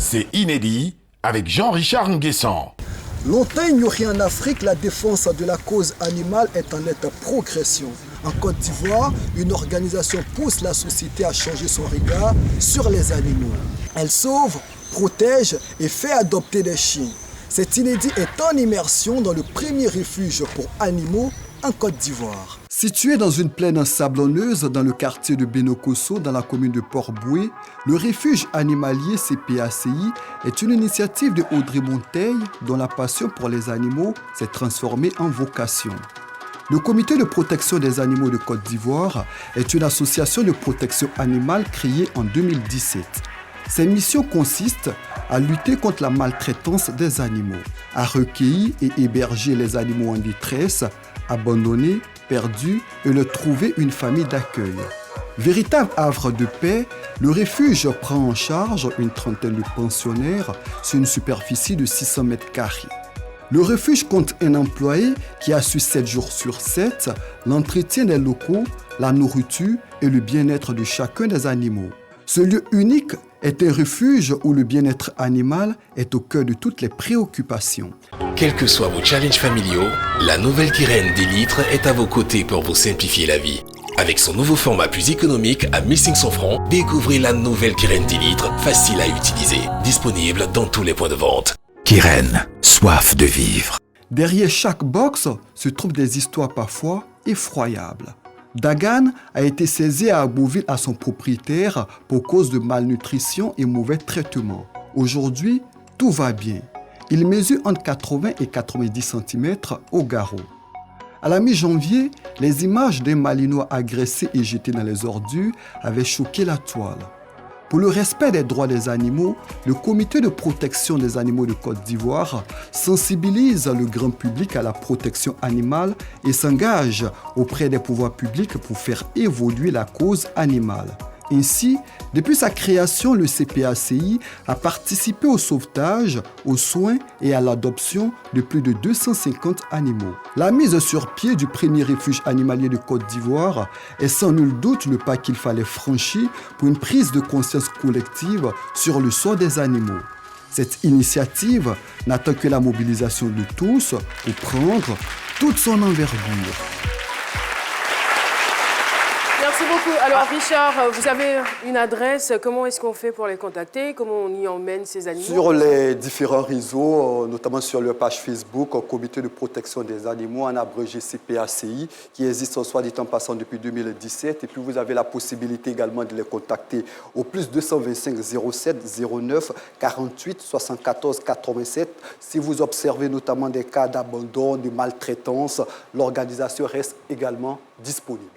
C'est inédit avec Jean-Richard Nguessan. Longtemps ignoré en Afrique, la défense de la cause animale est en nette progression. En Côte d'Ivoire, une organisation pousse la société à changer son regard sur les animaux. Elle sauve, protège et fait adopter des chiens. Cet inédit est en immersion dans le premier refuge pour animaux en Côte d'Ivoire. Situé dans une plaine sablonneuse dans le quartier de Benokosso, dans la commune de Port-Boué, le refuge animalier CPACI est une initiative de Audrey Monteil dont la passion pour les animaux s'est transformée en vocation. Le Comité de protection des animaux de Côte d'Ivoire est une association de protection animale créée en 2017. Ses missions consistent à lutter contre la maltraitance des animaux, à recueillir et héberger les animaux en détresse, abandonnés, perdus et leur trouver une famille d'accueil. Véritable havre de paix, le refuge prend en charge une trentaine de pensionnaires sur une superficie de 600 mètres carrés. Le refuge compte un employé qui assure 7 jours sur 7 l'entretien des locaux, la nourriture et le bien-être de chacun des animaux. Ce lieu unique est un refuge où le bien-être animal est au cœur de toutes les préoccupations. Quels que soient vos challenges familiaux, la nouvelle Kyrène 10 litres est à vos côtés pour vous simplifier la vie. Avec son nouveau format plus économique à 1500 francs, découvrez la nouvelle Kyrène 10 litres, facile à utiliser, disponible dans tous les points de vente. Kyrène, soif de vivre. Derrière chaque box se trouvent des histoires parfois effroyables. Dagan a été saisi à Abouville à son propriétaire pour cause de malnutrition et mauvais traitement. Aujourd'hui, tout va bien. Il mesure entre 80 et 90 cm au garrot. À la mi-janvier, les images d'un Malinois agressé et jeté dans les ordures avaient choqué la toile. Pour le respect des droits des animaux, le Comité de protection des animaux de Côte d'Ivoire sensibilise le grand public à la protection animale et s'engage auprès des pouvoirs publics pour faire évoluer la cause animale. Ainsi, depuis sa création, le CPACI a participé au sauvetage, aux soins et à l'adoption de plus de 250 animaux. La mise sur pied du premier refuge animalier de Côte d'Ivoire est sans nul doute le pas qu'il fallait franchir pour une prise de conscience collective sur le sort des animaux. Cette initiative n'attend que la mobilisation de tous pour prendre toute son envergure. Merci beaucoup. Alors Richard, vous avez une adresse. Comment est-ce qu'on fait pour les contacter? Comment on y emmène ces animaux? Sur les différents réseaux, notamment sur leur page Facebook, Comité de protection des animaux, en abrégé CPACI, qui existe soit dit en passant depuis 2017. Et puis vous avez la possibilité également de les contacter au plus 225 07 09 48 74 87. Si vous observez notamment des cas d'abandon, de maltraitance, l'organisation reste également disponible.